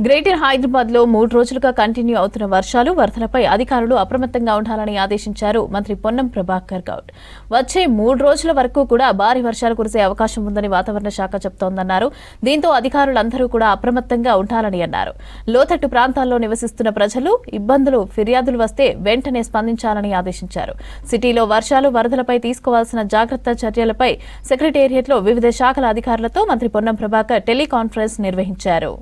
Greater Hyderabad లో 3 రోజులుగా continue అవుతున్న వర్షాలు వరదలపై అధికారులు అప్రమత్తంగా ఉండాలని ఆదేశించారు మంత్రి పొన్నం ప్రభాకర్ గౌడ్. వచ్చే 3 రోజుల వరకు కూడా భారీ వర్షాలు కురిసే అవకాశం ఉందని వాతావరణ శాఖ చెబుతోందన్నారు. దీంతో అధికారులందరూ కూడా అప్రమత్తంగా ఉండాలని అన్నారు. లోతట్టు ప్రాంతాల్లో నివసిస్తున్న ప్రజలు ఇబ్బందులు ఫిర్యాదులు వస్తే వెంటనే స్పందించాలని ఆదేశించారు. సిటీలో వర్షాలు వరదలపై తీసుకోవాల్సిన జాగ్రత్త చర్యలపై సెక్రటేరియట్లో వివిధ శాఖల అధికారులతో మంత్రి పొన్నం ప్రభాకర్ టెలికాన్ఫరెన్స్ నిర్వహించారు.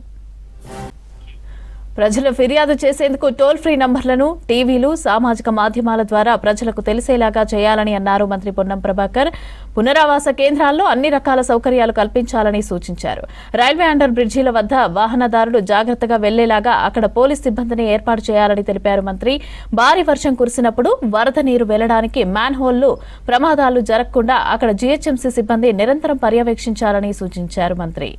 ప్రజలు ఫిర్యాదు చేసేందుకు టోల్ ఫ్రీ నంబర్లను టీవీలు సామాజిక మాధ్యమాల ద్వారా ప్రజలకు తెలిసేలాగా చేయాలని అన్నారు మంత్రి పొన్నం ప్రభాకర్. పునరావాస కేంద్రాల్లో అన్ని రకాల సౌకర్యాలు కల్పించాలని సూచించారు. రైల్వే అండర్ బ్రిడ్జీల వద్ద వాహనదారులు జాగ్రత్తగా వెళ్లేలాగా అక్కడ పోలీస్ సిబ్బందిని ఏర్పాటు చేయాలని తెలిపారు మంత్రి. భారీ వర్షం కురిసినప్పుడు వరద నీరు వెళ్లడానికి మ్యాన్ హోల్లు ప్రమాదాలు జరగకుండా అక్కడ జీహెచ్ఎంసీ సిబ్బంది నిరంతరం పర్యవేక్షించాలని సూచించారు మంత్రి.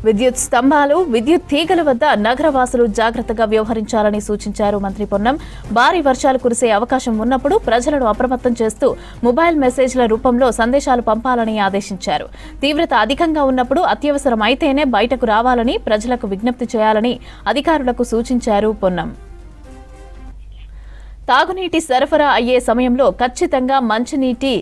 విద్యుత్ స్తంభాలు విద్యుత్ తీగల వద్ద నగరవాసులు జాగ్రత్తగా వ్యవహరించాలని సూచించారు మంత్రి పొన్నం. భారీ వర్షాలు కురిసే అవకాశం ఉన్నప్పుడు ప్రజలను అప్రమత్తం చేస్తూ మొబైల్ మెసేజ్ల రూపంలో సందేశాలు పంపాలని ఆదేశించారు. తీవ్రత అధికంగా ఉన్నప్పుడు అత్యవసరం అయితేనే బయటకు రావాలని ప్రజలకు విజ్ఞప్తి చేయాలని అధికారులకు సూచించారు పొన్నం. తాగునీటి సరఫరా అయ్యే సమయంలో ఖచ్చితంగా మంచినీటి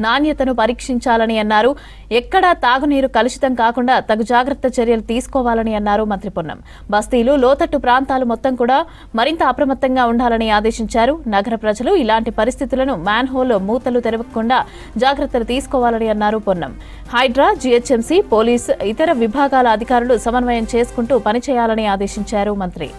నాణ్యతను పరీక్షించాలని అన్నారు. ఎక్కడా తాగునీరు కలుషితం కాకుండా తగు జాగ్రత్త చర్యలు తీసుకోవాలని అన్నారు మంత్రి పొన్నం. బస్తీలు లోతట్టు ప్రాంతాలు మొత్తం కూడా మరింత అప్రమత్తంగా ఉండాలని ఆదేశించారు. నగర ప్రజలు ఇలాంటి పరిస్థితులను మ్యాన్ హోల్ మూతలు తెరవకుండా జాగ్రత్తలు తీసుకోవాలని అన్నారు పొన్నం. హైడ్రా, జీహెచ్ఎంసీ, పోలీసు, ఇతర విభాగాల అధికారులు సమన్వయం చేసుకుంటూ పనిచేయాలని ఆదేశించారు మంత్రి.